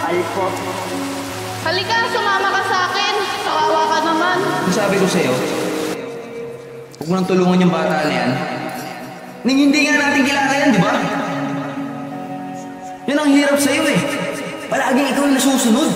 Alpo. Halika, sumama ka sa akin. Kawawa ka naman. Sabi ko sa'yo, huwag mo nang tulungan yung bata na yan. Ning hindi nga natin kilala yan, di ba? Yan ang hirap sa'yo eh. Palaging ikaw yung nasusunod.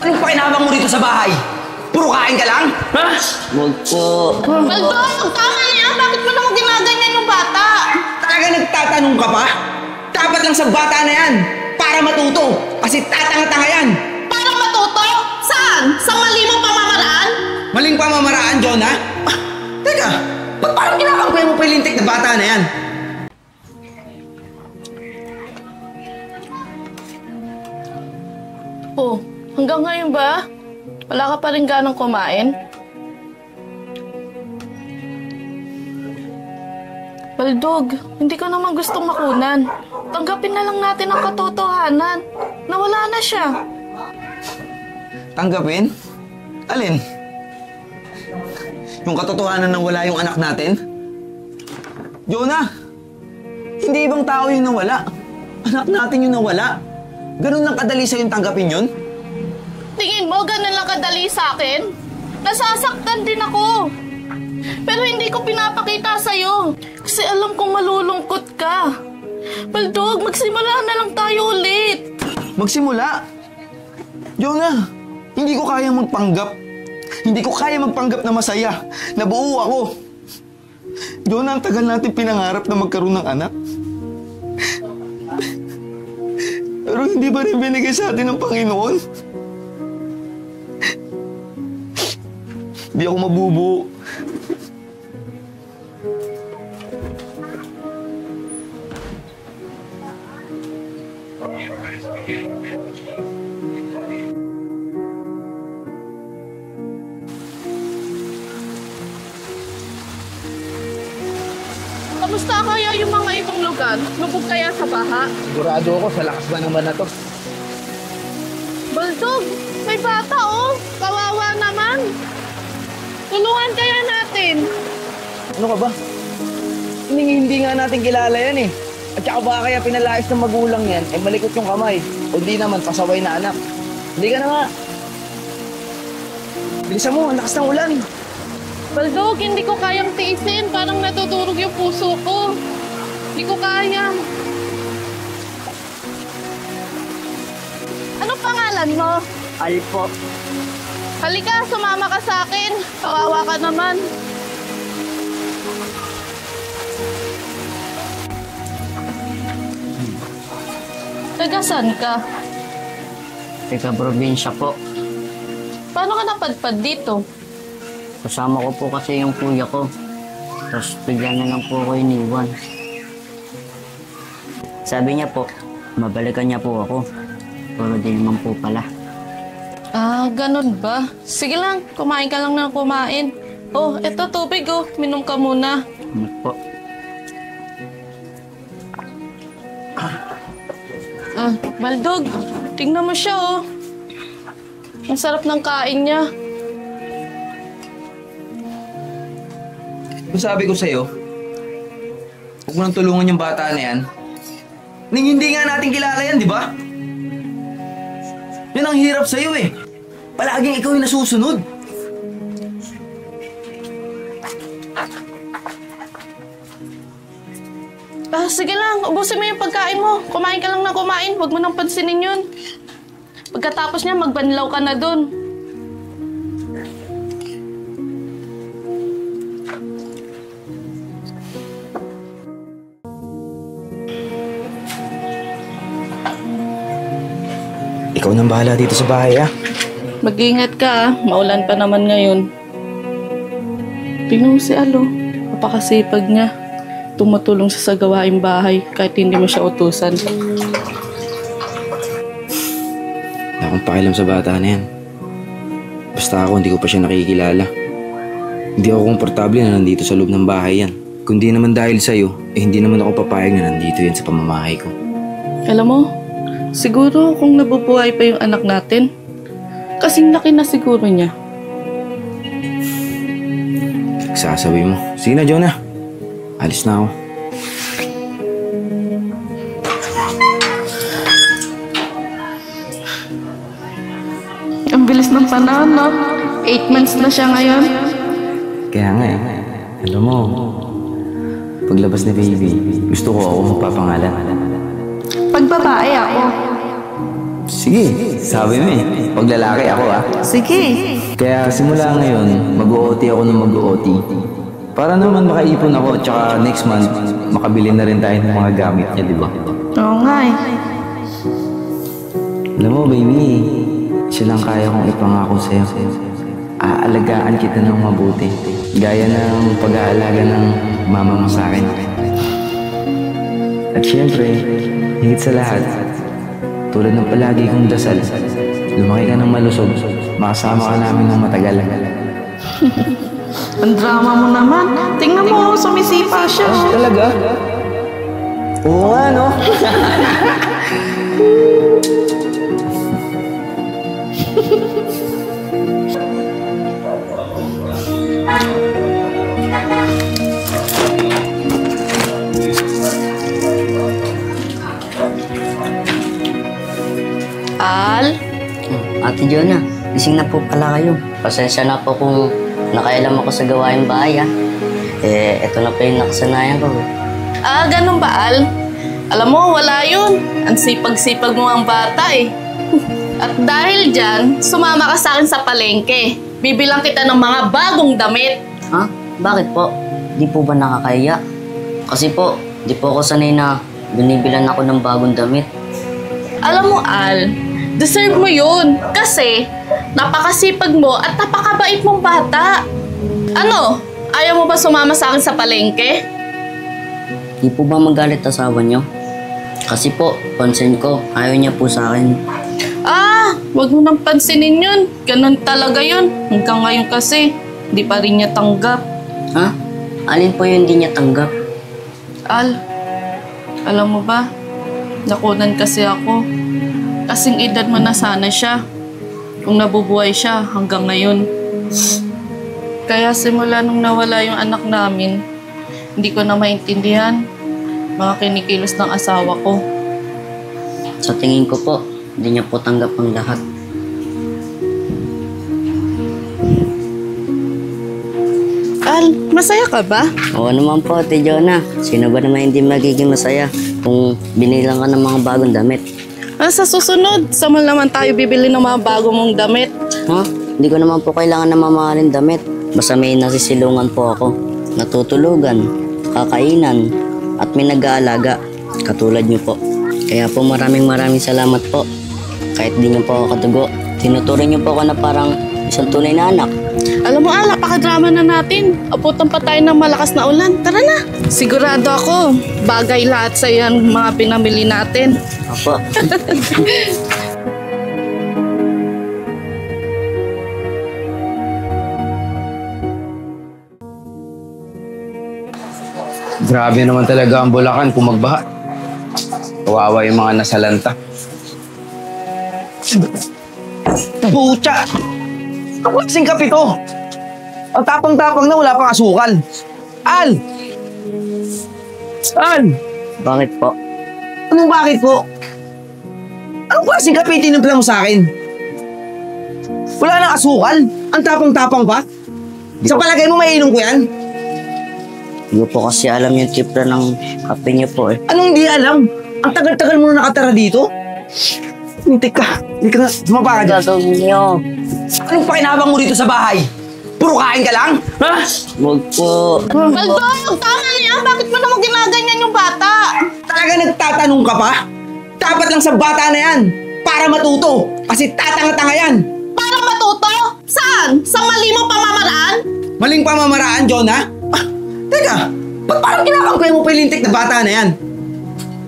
Anong pakinabang mo dito sa bahay? Puro kain ka lang? Ha? Wag po. Baldog, tama na yan. Bakit mo naman ginaganyan yung bata? Talaga nagtatanong ka pa? Dapat lang sa bata na yan para matuto. Kasi tatanga-tanga yan. Para matuto? Saan? Sa mali mong pamamaraan? Maling pamamaraan, Jonah? Ah, teka, ba't parang kinakampuyan mo pa yung lintik na bata na yan? Oh, hanggang ngayon ba? Wala ka pa rin ganang kumain? Baldog, hindi ko naman gustong makunan. Tanggapin na lang natin ang katotohanan. Nawala na siya. Tanggapin? Alin? Yung katotohanan na wala yung anak natin? Jonah, hindi ibang tao yung nawala. Anak natin yung nawala. Ganun lang kadali sa'yo yung tanggapin yun? Tingin mo, ganun lang kadali sa akin? Nasasaktan din ako. Pero hindi ko pinapakita sa'yo. Kasi alam kong malulungkot ka. Baldog, magsimula na lang tayo ulit. Magsimula? Jonah, hindi ko kaya magpanggap. Hindi ko kaya magpanggap na masaya. Nabuo ako. Jonah, ang tagal natin pinangarap na magkaroon ng anak. Pero hindi ba rin binigay sa atin ng Panginoon? Hindi ako mabubuo. Kamusta kaya yung mga ibang lugar? Lubog kaya sa baha? Sigurado ako sa lakas ba naman na to. Baldog, may bata oh. Kawawa naman. Tulungan kaya natin. Ano ka ba? Hindi nga natin kilala yan eh. At saka baka kaya pinalayas ng magulang yan, eh malikot yung kamay. O di naman, pasaway na anak. Hindi ka na nga. Bilisan mo, ang lakas ng ulan. Baldog, hindi ko kayang tiisin. Parang natutulog yung puso ko. Hindi ko kaya. Anong pangalan mo? Alpo. Halika, sumama ka sa akin. Kawawa ka naman. Tagasan ka? Taga-probinsya po. Paano ka napadpad dito? Kasama ko po kasi yung kuya ko. Tapos bigla na lang po ako iniwan. Sabi niya po, mabalikan niya po ako. Pero di naman po pala. Ah, ganun ba? Sige lang, kumain ka lang ng kumain. Oh, eto tubig oh. Minom ka muna. Ano po? Ah, Baldog, tingnan mo siya oh. Ang sarap ng kain niya. Sabi ko sa'yo, huwag mo nang tulungan yung bata na yan. Ning hindi nga natin kilala yan, di ba? Yan ang hirap sa'yo eh. Palaging ikaw yung nasusunod. Ah, sige lang, ubusin mo yung pagkain mo. Kumain ka lang na kumain, huwag mo nang pansinin yun. Pagkatapos niya, magbanlaw ka na dun. Ikaw nang bahala dito sa bahay ah. Mag-ingat ka ah, maulan pa naman ngayon. Tingnan mo si Alo, napakasipag niya. Tumutulong siya sa gawaing bahay kahit hindi mo siya utusan. Wala akong pakialam sa bata na yan. Basta ako, hindi ko pa siya nakikilala. Hindi ako komportable na nandito sa loob ng bahay yan. Kundi naman dahil sa'yo, hindi naman ako papayag na nandito yan sa pamamahay ko. Alam mo, siguro kung nabubuhay pa yung anak natin, kasing laki na siguro niya. Nagsasabi mo. Sige na, Jonah. Alis na ako. ng panahon, no? 8 months na siya ngayon. Kaya nga alam mo, paglabas ni baby, gusto ko ako magpapangalan. Pag babae ako. Sige, sabi mo pag lalaki ako Sige. Kaya simula ngayon, mag-OT ako ng mag-OT. Para naman makaipon ako, tsaka next month, makabili na rin tayo ng mga gamit niya, di ba? Oo nga eh. Alam mo, baby, siya lang kaya kong ipangako sa'yo. Aalagaan kita ng mabuti. Gaya ng pag-aalaga ng mama mo sa akin. At syempre, higit sa lahat, tulad ng palagi kong dasal, lumaki ka ng malusog, makasama ka namin ng matagal. Ang drama mo naman. Tingnan mo, sumisipa siya. Talaga? Oo nga, no? Al? Ate Jonah, gising na po pala kayo. Pasensya na po kung nakailam ako sa gawaing bahay eto na pa yung nakasanayan ko. Ganun ba, Al? Alam mo, wala yun. Ang sipag-sipag mo ang bata eh. At dahil dyan, sumama ka sa akin sa palengke. Bibilang kita ng mga bagong damit. Ha? Bakit po? Di po ba nakakaya? Kasi po, di po ako sanay na binibilan ako ng bagong damit. Alam mo, Al, deserve mo yun. Kasi, napakasipag mo at napakabait mong bata. Ano? Ayaw mo ba sumama sa akin sa palengke? Di po ba magalit asawa niyo? Kasi po, pansin ko, ayaw niya po sa akin. Wag mo nang pansinin yun. Ganun talaga yun. Hanggang ngayon kasi, di pa rin niya tanggap. Ha? Alin po yung hindi niya tanggap? Al, alam mo ba? Nakunan kasi ako. Kasing edad mo na sana siya. Kung nabubuhay siya hanggang ngayon. Kaya simula nung nawala yung anak namin, hindi ko na maintindihan mga kinikilos ng asawa ko. Sa tingin ko po, hindi niya po tanggap ang lahat. Al, masaya ka ba? Oo naman po, Ate Jonah. Sino ba naman hindi magiging masaya kung binilang ka ng mga bagong damit? Sa susunod, saan naman tayo bibili ng mga bago mong damit? Ha? Hindi ko naman po kailangan na mamahalin damit. Basta may nasisilungan po ako. Natutulugan, kakainan, at may nag-aalaga. Katulad niyo po. Kaya po maraming salamat po. Kahit di niyo po ako katugo, tinuturing niyo po ako na parang isang tunay na anak. Alam mo, Al, napakadrama na natin. Abutan pa tayo ng malakas na ulan. Tara na. Sigurado ako, bagay lahat sa yan mga pinamili natin. Opo. Grabe naman talaga ang Bulacan kung magbaha. Kawawa yung mga nasalanta. Pucha! Ang klaseng kape to! Ang tapang-tapang na wala pang asukal. Al! Al! Bakit po? Anong bakit po? Anong klaseng kape tinimpla mo sa akin? Wala nang asukal? Ang tapang-tapang pa? Sa palagay mo maiinom ko yan? Hindi ko po kasi alam yung tipla ng kape niyo po eh. Anong di alam? Ang tagal-tagal mo na nakatara dito? Hintik ka. Hindi ka na. Sumaba ka dyan. Gagawin niyo. Anong pakinabang mo dito sa bahay? Puro kain ka lang? Ha? Huwag po. Baldog, tama na yan. Bakit mo naman ginaganyan yung bata? Talaga nagtatanong ka pa? Dapat lang sa bata na yan. Para matuto. Kasi tatanga-tanga yan. Para matuto? Saan? Sa mali mo pamamaraan? Maling pamamaraan, John, ha? Teka, ba't parang kinakampay mo pa yung lintik na bata na yan?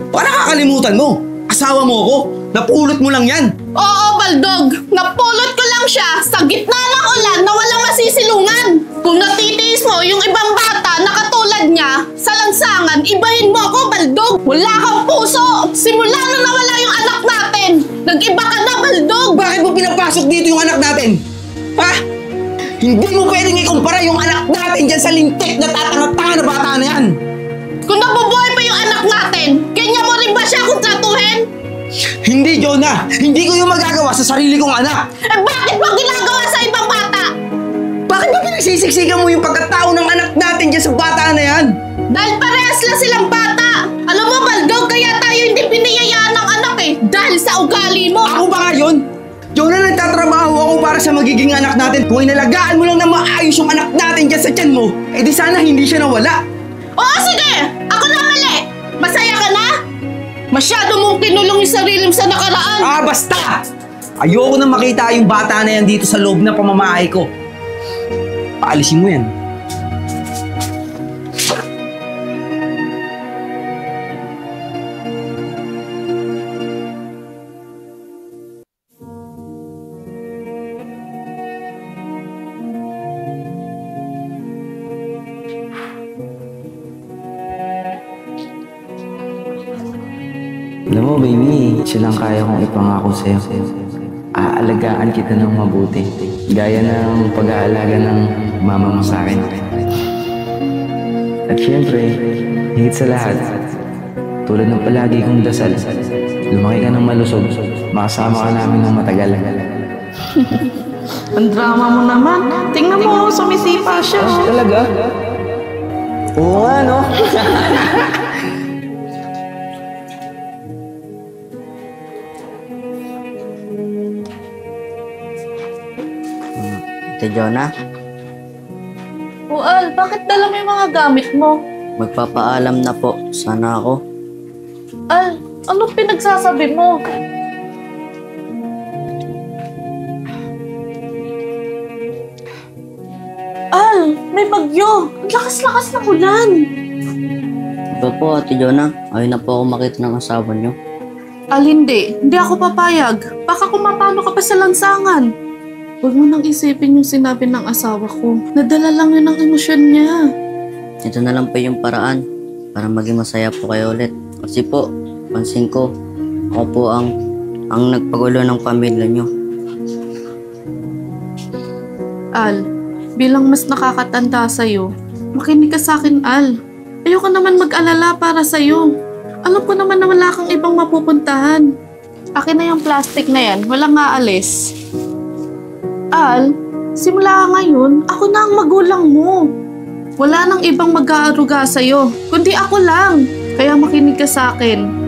Baka nakakalimutan mo. Asawa mo ako. Napulot mo lang yan. Oo, Baldog. Napulot ko lang siya sa gitna ng ulan na walang masisilungan. Kung natitiis mo yung ibang bata na katulad niya sa lansangan, ibahin mo ako, Baldog. Wala kang puso. Simula na nawala yung anak natin. Nag-iba ka na, Baldog. Bakit mo pinapasok dito yung anak natin? Ha? Hindi mo pwedeng ikumpara yung anak natin dyan sa lintik na tatanga-tanga na bata na yan. Kung nabubuhay pa yung anak natin, kanya mo rin ba siya kung tratuhin? Hindi, Jonah! Hindi ko yung magagawa sa sarili kong anak! Eh bakit mo ginagawa sa ibang bata? Bakit ba pinagsisiksikan mo yung pagkatao ng anak natin dyan sa bata na yan? Dahil parehas lang silang bata. Alam mo, Baldaw, kaya tayo hindi pinayayaan ng anak eh. Dahil sa ugali mo. Ako ba nga yun? Jonah, nagtatrabaho ako para sa magiging anak natin. Kung inalagaan mo lang na maayos yung anak natin dyan sa tiyan mo, eh di sana hindi siya nawala. Oo, sige! Ako na mali! Masaya ka na? Masyado mong kinulong yung sarili mo sa nakaraan. Ah, basta! Ayoko na makita yung bata na yan dito sa loob ng pamamahay ko. Paalisin mo yan. Alam mo, baby, silang kaya kong ipangako sa'yo. Aalagaan kita ng mabuti. Gaya ng pag-aalaga ng mama mo sa akin. At syempre, higit sa lahat, tulad ng palagi kong dasal, lumaki ka ng malusog, makasama ka namin ng matagal. Ang drama mo naman. Tingnan mo, sumisipa siya. Talaga? Oo nga, no? Ate Jonah, Al, bakit dala mo yung mga gamit mo? magpapaalam na po. Sana ako. Al, anong pinagsasabi mo? Al, may bagyo. Ang lakas-lakas ng ulan. Ito po, Ate Jonah. Ayaw na po ako makita ng asawa niyo. Al, hindi. Hindi ako papayag. Baka kumapano ka pa sa lansangan. Huwag mo nang isipin yung sinabi ng asawa ko. Nadala lang yun ang emosyon niya. Ito na lang po yung paraan para maging masaya po kayo ulit. Kasi po, pansin ko, ako po ang nagpagulo ng pamilya niyo. Al, bilang mas nakakatanda sa'yo, makinig ka sa akin, Al. Ayoko naman mag-alala para sa'yo. Alam ko naman na wala kang ibang mapupuntahan. Akin na yung plastic na yan, walang aalis. Al, simula ngayon, ako na ang magulang mo. Wala nang ibang mag-aaruga sa'yo, kundi ako lang. Kaya makinig ka sa akin.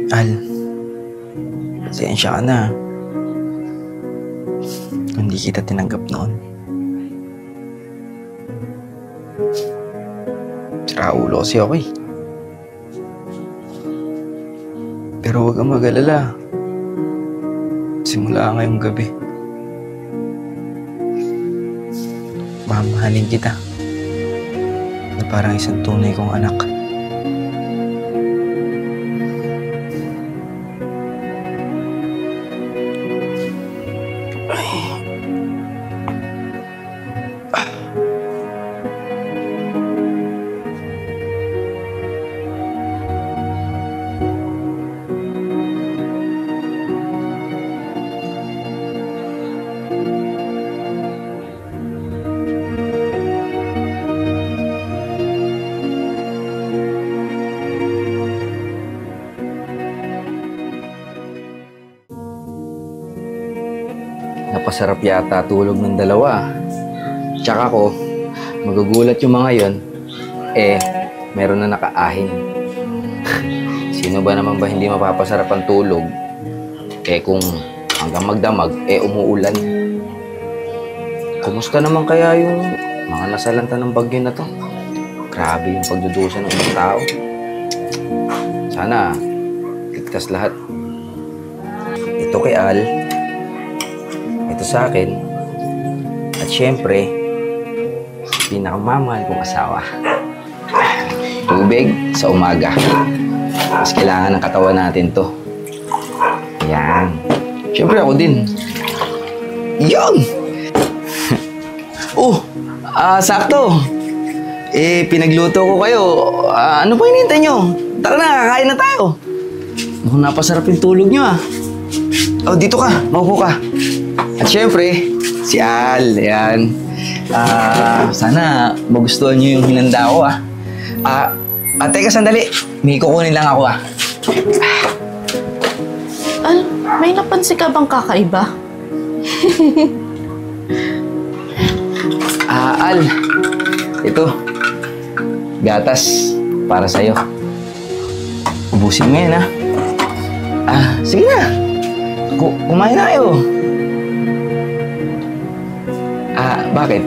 Al, pasensya ka na. Hindi kita tinanggap noon. Sira ulo kasi ako eh. Pero huwag kang mag-alala. Simula ngayong gabi, mamahalin kita na parang isang tunay kong anak. napapasarap yata tulog ng dalawa. Tsaka ko, magugulat yung mga yon, meron na nakaahin. Sino ba naman ba hindi mapapasarap ang tulog? Kung hanggang magdamag, umuulan. Kumusta naman kaya yung mga nasalanta ng bagyo na to? Grabe yung pagdudusa ng ibang tao. Sana, ligtas lahat. Ito kay Al, ito sa akin, at syempre, pinakamamahal kong asawa. Tubig sa umaga. Mas kailangan ng katawan natin to. Ayan. Syempre ako din. Yun! Sakto. Pinagluto ko kayo. Ano pa hinihintay nyo? Tara na, kakain na tayo. Mukhang napasarap yung tulog nyo dito ka. Maupo ka. At syempre, si Al. Ayan. Sana magustuhan nyo yung hinanda ko teka sandali. May kukunin lang ako Al, may napansin ka bang kakaiba? Al, ito. Gatas para sa'yo. Ubusin mo yan sige na. Kumain na kayo. Bakit?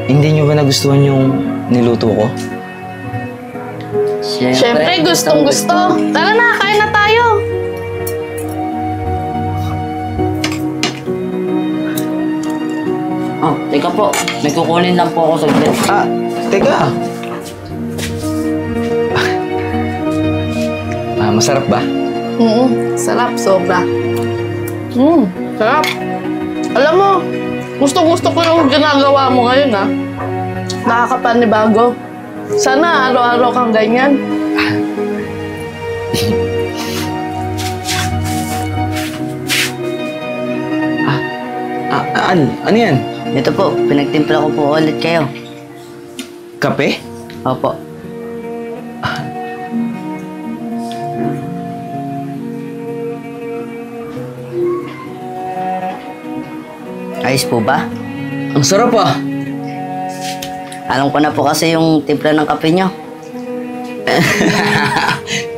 Hindi nyo ba nagustuhan yung niluto ko? Siyempre, gustong-gusto. Tara na, kain na tayo. Teka po. May kukunin lang po ako saglit. Teka. Masarap ba? Sarap, sobra. Sarap. Alam mo, gusto-gusto ko yung ginagawa mo ngayon, Nakakapanibago. Sana araw-araw kang ganyan. Ano yan? Ito po, pinagtimpla ko po ulit kayo. Kape? Opo. Ayos po ba? Ang sarap Alam ko na po kasi yung timpla ng kape nyo.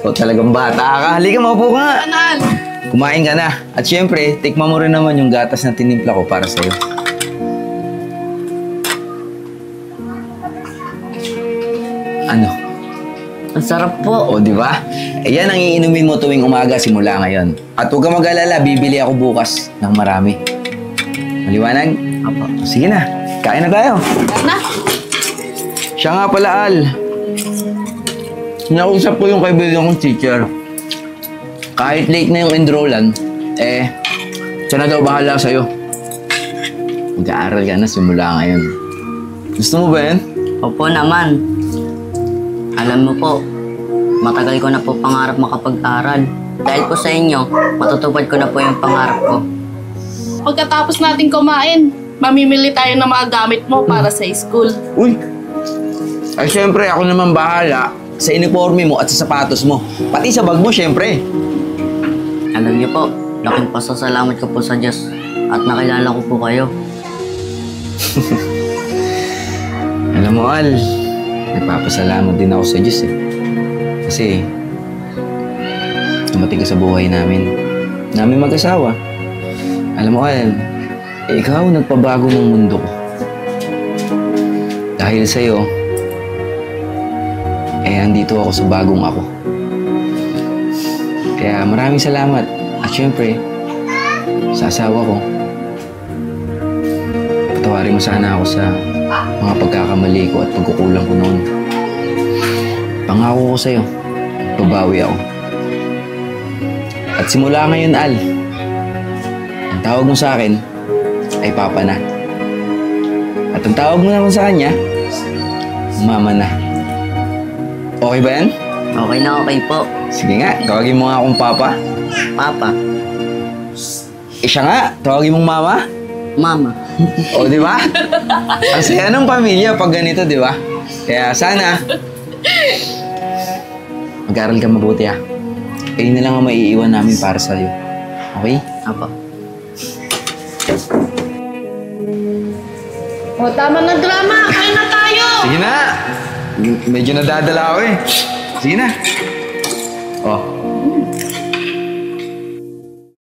Ikaw talagang bata ka. Halika, maupo ka nga. Anan! Kumain ka na. At syempre, tikman mo rin naman yung gatas na tinimpla ko para sa'yo. Ano? Ang sarap po. Di ba? Yan ang iinumin mo tuwing umaga simula ngayon. At huwag kang mag-alala, bibili ako bukas ng marami. Maliwanag? Opo. Sige na, kain na tayo. Na? Siya nga pala, Al. Nausap ko yung kaibigan kong teacher. Kahit late na yung enrollan, siya na daw bahala sa'yo. Mag-aaral ka na simula ngayon. Gusto mo ba yan? Opo naman. Alam mo po, matagal ko na po pangarap makapag-aral. Dahil po sa inyo, matutupad ko na po yung pangarap ko. Pagkatapos natin kumain, mamimili tayo ng mga gamit mo para sa school. Uy! Ay, syempre, ako naman bahala sa uniforme mo at sa sapatos mo. Pati sa bag mo, syempre. Alam niyo po, laking pasasalamat ko po sa Diyos at nakilala ko po kayo. Alam mo, Al, nagpapasalamat din ako sa Diyos Kasi, dumating ka sa buhay namin mag-asawa. Alam mo, Al, ikaw nagpabago ng mundo ko. Dahil sa'yo, andito ako sa bagong ako. Kaya maraming salamat. At syempre, sa asawa ko, patawarin mo sana ako sa mga pagkakamali ko at pagkukulang ko noon. Pangako ko sa'yo, babawi ako. At simula ngayon, Al, ang tawag mo sa akin ay Papa na. At ang tawag mo naman sa kanya, Mama na. Okay ba yan? Okay na okay po. Sige nga, tawagin mo nga akong Papa. Papa, Siya nga, tawagin mong Mama. Mama. O, di ba? Ang saya ng pamilya pag ganito, di ba? Kaya sana, mag-aral ka mabuti Kayo na lang ang maiiwan namin para sa'yo. Okay? Apo. O, tama na drama. Kain na tayo. Sige na. Medyo nadadala ako eh. Sige na. Oh,